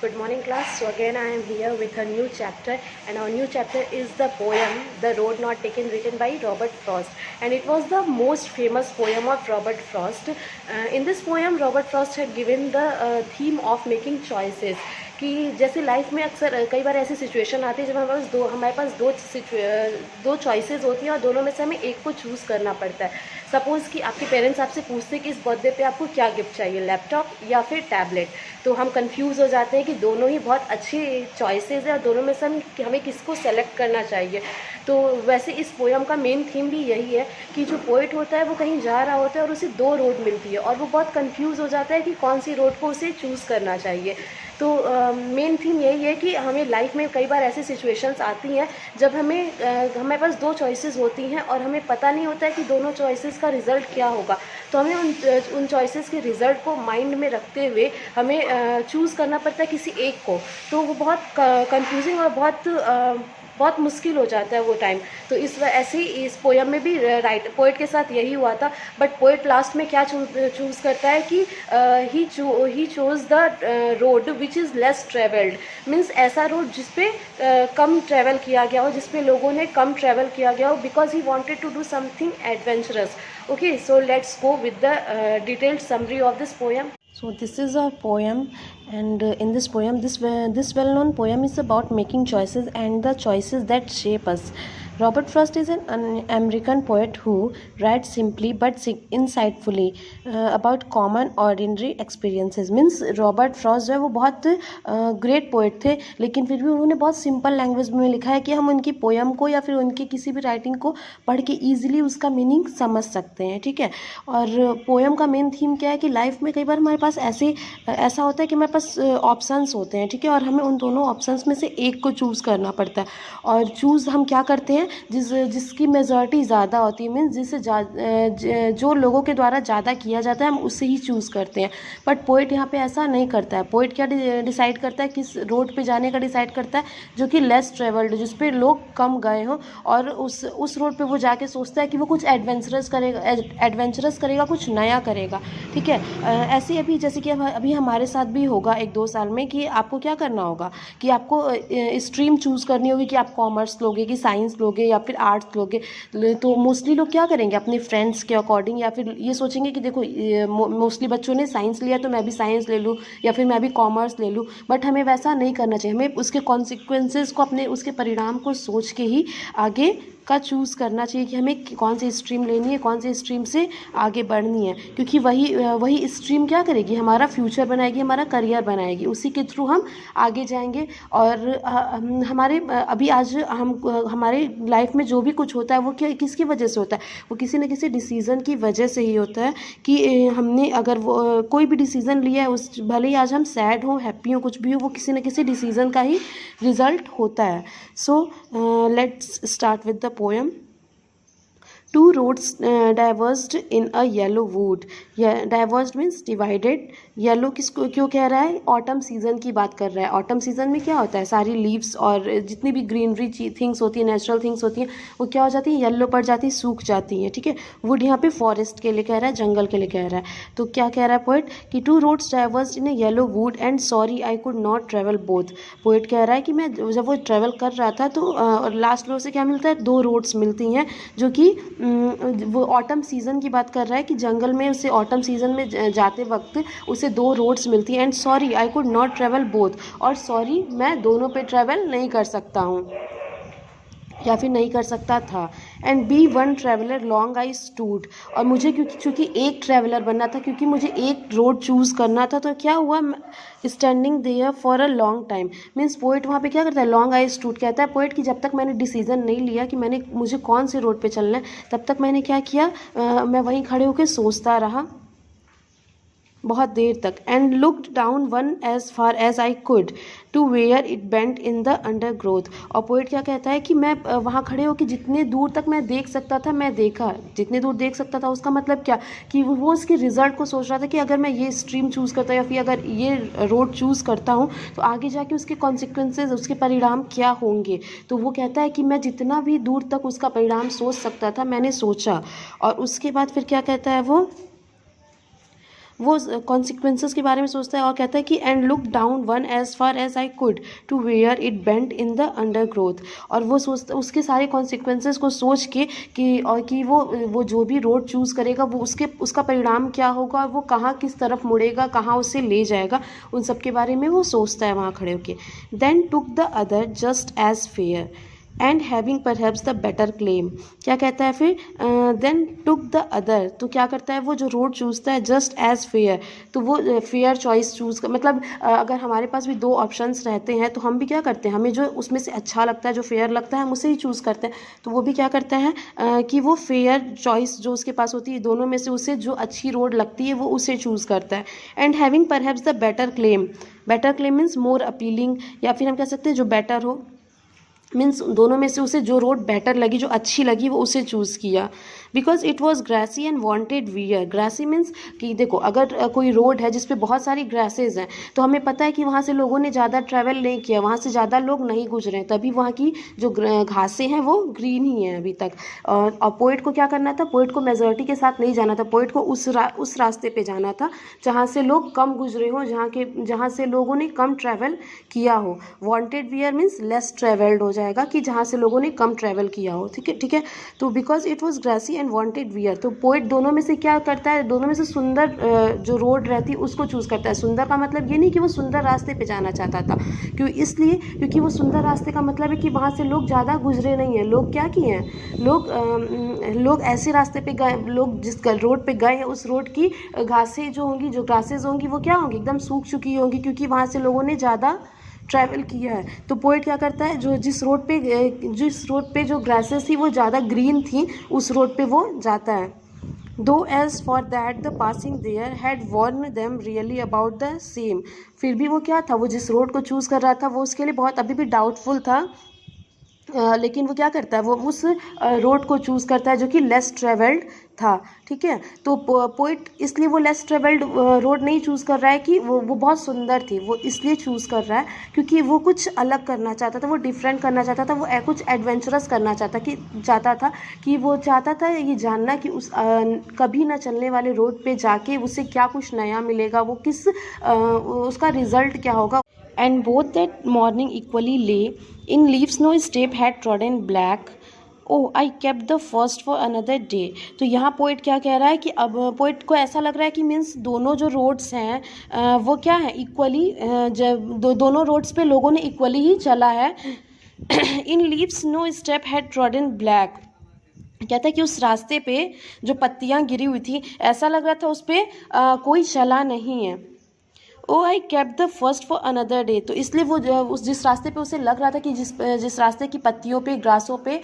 Good morning class. So again I am here with a new chapter, and our new chapter is the poem The Road Not Taken, written by Robert Frost, and it was the most famous poem of Robert Frost. In this poem Robert Frost had given the theme of making choices, कि जैसे life में अक्सर कई बार ऐसी situation आती है जब हमारे पास दो चॉइसेस होती हैं और दोनों में से हमें एक को चूज़ करना पड़ता है। सपोज़ कि आपके पेरेंट्स आपसे पूछते हैं कि इस बर्थडे पे आपको क्या गिफ्ट चाहिए, लैपटॉप या फिर टैबलेट, तो हम कंफ्यूज हो जाते हैं कि दोनों ही बहुत अच्छी चॉइसेस है और दोनों में से हमें किसको सेलेक्ट करना चाहिए। तो वैसे इस पोएम का मेन थीम भी यही है कि जो पोइट होता है वो कहीं जा रहा होता है और उसे दो रोड मिलती है और वो बहुत कंफ्यूज हो जाता है कि कौन सी रोड को उसे चूज़ करना चाहिए। तो मेन थीम यही है कि हमें लाइफ में कई बार ऐसी सिचुएशंस आती हैं जब हमारे पास दो चॉइसेस होती हैं और हमें पता नहीं होता है कि दोनों चॉइसेस का रिज़ल्ट क्या होगा। तो हमें उन चॉइसेस के रिज़ल्ट को माइंड में रखते हुए हमें चूज़ करना पड़ता है किसी एक को। तो वो बहुत कंफ्यूजिंग और बहुत मुश्किल हो जाता है वो टाइम। तो ऐसे ही इस पोएम में भी पोइट के साथ यही हुआ था। बट पोइट लास्ट में क्या चूज़ करता है कि he chose the road which is less travelled, means ऐसा रोड जिसपे कम ट्रैवल किया गया हो, जिसपे लोगों ने कम ट्रैवल किया गया हो, because he wanted to do something adventurous. Okay, so let's go with the detailed summary of this poem. So this is a poem, and in this poem, this well-known poem is about making choices and the choices that shape us. Robert Frost is an American poet who writes simply but insightfully about common ordinary experiences. Means Robert Frost जो है वो बहुत great poet थे, लेकिन फिर भी उन्होंने बहुत सिंपल लैंग्वेज में लिखा है कि हम उनकी पोएम को या फिर उनकी किसी भी राइटिंग को पढ़ के ईजिली उसका मीनिंग समझ सकते हैं। ठीक है, और पोएम का मेन थीम क्या है कि लाइफ में कई बार हमारे पास ऐसा होता है कि हमारे पास ऑप्शंस होते हैं। ठीक है, और हमें उन दोनों ऑप्शंस में से एक को चूज़ करना पड़ता है, और चूज़ हम क्या करते हैं जिसकी मेजॉरिटी ज़्यादा होती है, मीन्स जो लोगों के द्वारा ज़्यादा किया जाता है हम उससे ही चूज़ करते हैं। बट पोइट यहाँ पे ऐसा नहीं करता है। पोइट क्या डिसाइड करता है, किस रोड पे जाने का डिसाइड करता है जो कि लेस ट्रेवल्ड, जिस पे लोग कम गए हों, और उस रोड पे वो जाके सोचता है कि वो कुछ एडवेंचरस करेगा, कुछ नया करेगा। ठीक है, ऐसे अभी जैसे कि अभी हमारे साथ भी होगा 1-2 साल में कि आपको क्या करना होगा कि आपको स्ट्रीम चूज़ करनी होगी कि आप कॉमर्स लोगे कि साइंस लोगे या फिर आर्ट्स लोगे। तो मोस्टली लोग क्या करेंगे, अपने फ्रेंड्स के अकॉर्डिंग या फिर ये सोचेंगे कि देखो मोस्टली बच्चों ने साइंस लिया तो मैं भी साइंस ले लूँ या फिर मैं भी कॉमर्स ले लूँ। बट हमें वैसा नहीं करना चाहिए। हमें उसके कॉन्सिक्वेंसेस को, उसके परिणाम को सोच के ही आगे का चूज़ करना चाहिए कि हमें कौन सी स्ट्रीम लेनी है, कौन सी स्ट्रीम से आगे बढ़नी है, क्योंकि वही स्ट्रीम क्या करेगी, हमारा फ्यूचर बनाएगी, हमारा करियर बनाएगी, उसी के थ्रू हम आगे जाएंगे। और हमारे लाइफ में जो भी कुछ होता है वो किसकी वजह से होता है, वो किसी न किसी डिसीज़न की वजह से ही होता है। कि हमने अगर कोई भी डिसीज़न लिया है, भले ही आज हम सैड हों, हैप्पी हो, कुछ भी हो, वो किसी न किसी डिसीज़न का ही रिज़ल्ट होता है। So let's start with the poem. Two roads diverged in a yellow wood. Diverged means divided. Yellow किसको क्यों कह रहा है, ऑटम सीज़न की बात कर रहा है। ऑटम सीज़न में क्या होता है, सारी लीव्स और जितनी भी ग्रीनरी थिंग्स होती हैं, नेचुरल थिंग्स होती हैं, वो क्या हो जाती हैं, येलो पड़ जाती है, सूख जाती हैं। ठीक है, वुड यहाँ पे फॉरेस्ट के लिए कह रहा है, जंगल के लिए कह रहा है। तो क्या कह रहा है पोइट कि two roads diverged in a yellow wood and sorry I could not travel both. Poet कह रहा है कि मैं जब वो ट्रेवल कर रहा था तो लास्ट रोड से क्या मिलता है, 2 रोड्स मिलती हैं, जो कि वो ऑटम सीज़न की बात कर रहा है कि जंगल में उसे ऑटम सीज़न में जाते वक्त उसे 2 रोड्स मिलती हैं। And sorry I could not travel both, और सॉरी मैं दोनों पे ट्रेवल नहीं कर सकता हूँ या फिर नहीं कर सकता था। And be one traveller long I stood, और मुझे क्योंकि एक ट्रैवलर बनना था, क्योंकि मुझे एक रोड चूज़ करना था, तो क्या हुआ, standing there for a long time. Means poet वहाँ पे क्या करता है, लॉन्ग आई स्टूड कहता है पोइट कि जब तक मैंने डिसीज़न नहीं लिया कि मुझे कौन से रोड पे चलना है, तब तक मैंने क्या किया, मैं वहीं खड़े होकर सोचता रहा बहुत देर तक। And looked down one as far as I could to where it bent in the undergrowth. और पोइट क्या कहता है कि मैं वहाँ खड़े होकर जितने दूर तक मैं देख सकता था, मैं देखा, जितने दूर देख सकता था। उसका मतलब क्या कि वो उसके रिजल्ट को सोच रहा था कि अगर मैं ये स्ट्रीम चूज़ करता या फिर अगर ये रोड चूज़ करता हूँ तो आगे जाके उसके कॉन्सिक्वेंसेज, उसके परिणाम क्या होंगे। तो वो कहता है कि मैं जितना भी दूर तक उसका परिणाम सोच सकता था मैंने सोचा। और उसके बाद फिर क्या कहता है वो, वो कॉन्सिक्वेंसेस के बारे में सोचता है और कहता है कि and look down one as far as I could to where it bent in the undergrowth. और वो सोचता, उसके सारे कॉन्सिक्वेंसेस को सोच के कि वो जो भी रोड चूज़ करेगा वो उसका परिणाम क्या होगा, वो कहाँ किस तरफ मुड़ेगा, कहाँ उसे ले जाएगा, उन सब के बारे में वो सोचता है वहाँ खड़े होके। Then took the other just as fair and having perhaps the better claim. क्या कहता है फिर, देन टुक द अदर, तो क्या करता है वो जो रोड चूज़ता है जस्ट एज फेयर, तो वो फेयर चॉइस चूज़ कर, मतलब अगर हमारे पास भी दो ऑप्शंस रहते हैं तो हम भी क्या करते हैं, हमें जो उसमें से अच्छा लगता है, जो फेयर लगता है, हम उसे ही चूज़ करते हैं। तो वो भी क्या करता है कि वो फेयर चॉइस जो उसके पास होती है दोनों में से उसे जो अच्छी रोड लगती है वो उसे चूज़ करता है। And having perhaps the better claim, better claim means more appealing, या फिर हम कह सकते हैं जो बेटर हो, मीन्स दोनों में से उसे जो रोड बेटर लगी, जो अच्छी लगी, वो उसे चूज़ किया। Because it was grassy and wanted wear. Grassy means कि देखो अगर कोई रोड है जिसपे बहुत सारी ग्रासेज हैं तो हमें पता है कि वहाँ से लोगों ने ज़्यादा ट्रैवल नहीं किया, वहाँ से ज़्यादा लोग नहीं गुजरे हैं, तभी वहाँ की जो घासें हैं वो ग्रीन ही हैं अभी तक। और पोइट को क्या करना था, पोइट को मेजॉरिटी के साथ नहीं जाना था, पोइट को उस रास्ते पे जाना था जहाँ से लोग कम गुजरे हों, जहाँ से लोगों ने कम ट्रैवल किया हो। Wanted wear means less travelled हो जाएगा, कि जहाँ से लोगों ने कम ट्रैवल किया हो। ठीक है। तो because it was grassy and wanted wear, तो पोइट दोनों में से क्या करता है, दोनों में से सुंदर जो रोड रहती है उसको चूज़ करता है। सुंदर का मतलब ये नहीं कि वो सुंदर रास्ते पे जाना चाहता था, क्योंकि वो सुंदर रास्ते का मतलब है कि वहाँ से लोग ज़्यादा गुजरे नहीं हैं। लोग क्या किए हैं, लोग ऐसे रास्ते पे गए, लोग जिस रोड पे गए हैं उस रोड की घासें जो होंगी, जो ग्रासेज होंगी, वो क्या होंगी, एकदम सूख चुकी होंगी, क्योंकि वहाँ से लोगों ने ज़्यादा ट्रैवल किया है। तो पोइट क्या करता है, जिस रोड पे जो ग्रासेस थी वो ज़्यादा ग्रीन थी, उस रोड पे वो जाता है। Though as for that the passing there had worn them really about the same. फिर भी वो क्या था, वो जिस रोड को चूज़ कर रहा था वो उसके लिए बहुत अभी भी डाउटफुल था, लेकिन वो क्या करता है, वो उस रोड को चूज़ करता है जो कि लेस ट्रेवल्ड था। ठीक है। तो पोइट इसलिए वो लेस ट्रेवल्ड रोड नहीं चूज़ कर रहा है कि वो बहुत सुंदर थी, वो इसलिए चूज़ कर रहा है क्योंकि वो कुछ अलग करना चाहता था, वो डिफरेंट करना चाहता था, वो कुछ एडवेंचरस करना चाहता था कि वो चाहता था ये जानना कि उस कभी ना चलने वाले रोड पे जाके उसे क्या कुछ नया मिलेगा, वो उसका रिजल्ट क्या होगा। And both that morning equally lay in leaves no step had trodden black. Oh, I kept the first for another day. तो यहाँ पोइट क्या कह रहा है कि अब पोइट को ऐसा लग रहा है कि मीन्स दोनों जो रोड्स हैं वो क्या है, इक्वली, दोनों रोड्स पे लोगों ने इक्वली ही चला है। In leaves no step had trodden black, कहता है कि उस रास्ते पे जो पत्तियाँ गिरी हुई थी ऐसा लग रहा था उस पर कोई चला नहीं है। Oh I kept the first for another day, तो इसलिए वो जिस रास्ते पे उसे लग रहा था कि जिस रास्ते की पत्तियों पे, ग्रासों पे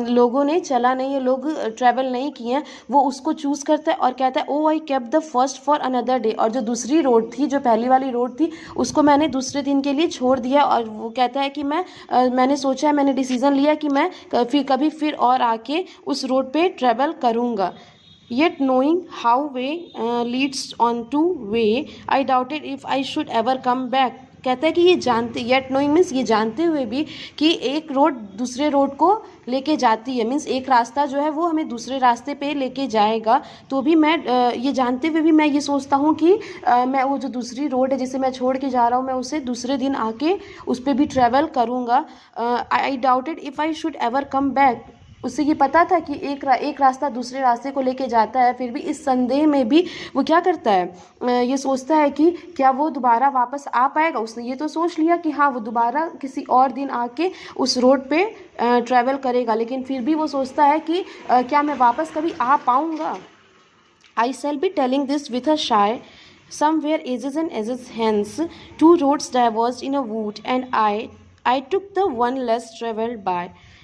लोगों ने चला नहीं है, लोग ट्रैवल नहीं किए हैं, वो उसको चूज़ करता है और कहता है oh I kept the first for another day. और जो दूसरी रोड थी, जो पहली वाली रोड थी, उसको मैंने दूसरे दिन के लिए छोड़ दिया। और वो कहता है कि मैंने सोचा है, मैंने डिसीज़न लिया कि मैं फिर और आके उस रोड पे ट्रैवल करूँगा। Yet knowing how way leads on to way, I doubted if I should ever come back. कहता है कि येट नोइंग मीन्स ये जानते हुए भी कि एक रोड दूसरे रोड को लेके जाती है, मीन्स एक रास्ता जो है वो हमें दूसरे रास्ते पे लेके जाएगा, तो भी मैं ये जानते हुए भी मैं ये सोचता हूँ कि मैं वो जो दूसरी रोड है जिसे मैं छोड़ के जा रहा हूँ, मैं उसे दूसरे दिन आके उस पर भी ट्रैवल करूँगा। आई doubted if I should ever come back, उसे ये पता था कि एक रास्ता दूसरे रास्ते को लेके जाता है, फिर भी इस संदेह में भी वो क्या करता है, ये सोचता है कि क्या वो दोबारा वापस आ पाएगा। उसने ये तो सोच लिया कि हाँ वो दोबारा किसी और दिन आके उस रोड पे ट्रैवल करेगा, लेकिन फिर भी वो सोचता है कि क्या मैं वापस कभी आ पाऊँगा। I shall be telling this with a sigh somewhere ages and ages hence, two roads diverged in a wood, and I took the one less traveled by,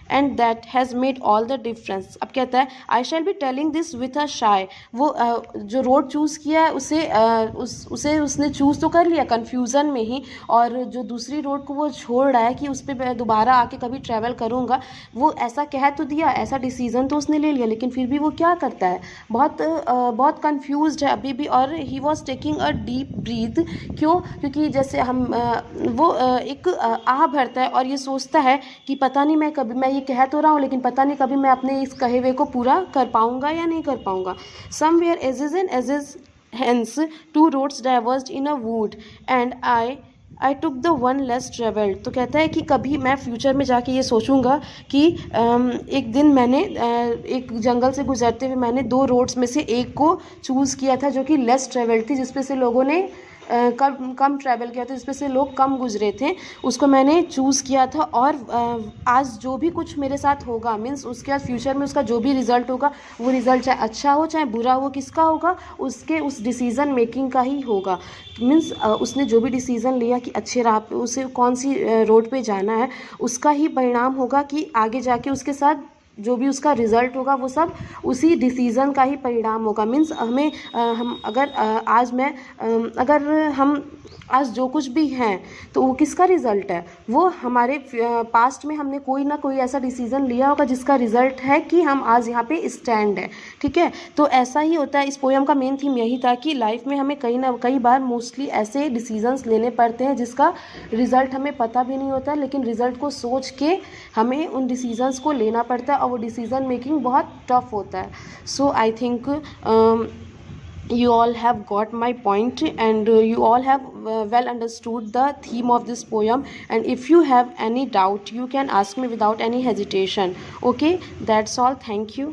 and that has made all the difference. अब कहता है I shall be telling this with a sigh, वो जो road choose किया है उसे उसने choose तो कर लिया कन्फ्यूज़न में ही, और जो दूसरी रोड को वो छोड़ रहा है कि उस पर मैं दोबारा आके कभी ट्रैवल करूँगा, वो ऐसा कह तो दिया, ऐसा डिसीज़न तो उसने ले लिया, लेकिन फिर भी वो क्या करता है, बहुत कन्फ्यूज्ड है अभी भी। और he was taking a deep breath, क्योंकि जैसे वो एक आह भरता है और ये सोचता है कि पता नहीं मैं ये कह तो रहा हूँ, लेकिन पता नहीं कभी मैं अपने इस कहे हुए को पूरा कर पाऊँगा या नहीं कर पाऊँगा। Somewhere ages and ages hence two roads diverged in a wood and I took the one less traveled। तो कहता है कि कभी मैं फ्यूचर में जाके ये सोचूंगा कि एक दिन मैंने एक जंगल से गुजरते हुए मैंने दो रोड्स में से एक को चूज़ किया था जो कि लेस ट्रेवल्ड थी, जिस पे से लोगों ने कम ट्रैवल किया था, जिस पे से लोग कम गुजरे थे, उसको मैंने चूज़ किया था। और आज जो भी कुछ मेरे साथ होगा, मीन्स उसके बाद फ्यूचर में उसका जो भी रिज़ल्ट होगा, वो रिज़ल्ट चाहे अच्छा हो चाहे बुरा हो, किसका होगा, उसके उस डिसीज़न मेकिंग का ही होगा। मीन्स उसने जो भी डिसीज़न लिया कि अच्छे राह पे उसे कौन सी रोड पे जाना है, उसका ही परिणाम होगा कि आगे जाके उसके साथ जो भी उसका रिज़ल्ट होगा वो सब उसी डिसीज़न का ही परिणाम होगा। मीन्स हमें हम अगर अगर हम आज जो कुछ भी हैं तो वो किसका रिज़ल्ट है, वो हमारे पास्ट में हमने कोई ना कोई ऐसा डिसीज़न लिया होगा जिसका रिज़ल्ट है कि हम आज यहाँ पे स्टैंड है। ठीक है, तो ऐसा ही होता है। इस पोएम का मेन थीम यही था कि लाइफ में हमें कई बार मोस्टली ऐसे डिसीजंस लेने पड़ते हैं जिसका रिज़ल्ट हमें पता भी नहीं होता, लेकिन रिज़ल्ट को सोच के हमें उन डिसीजंस को लेना पड़ता है और वो डिसीज़न मेकिंग बहुत टफ होता है। सो I think you all have got my point, and you all have well understood the theme of this poem, and if you have any doubt you can ask me without any hesitation. Okay, that's all. Thank you.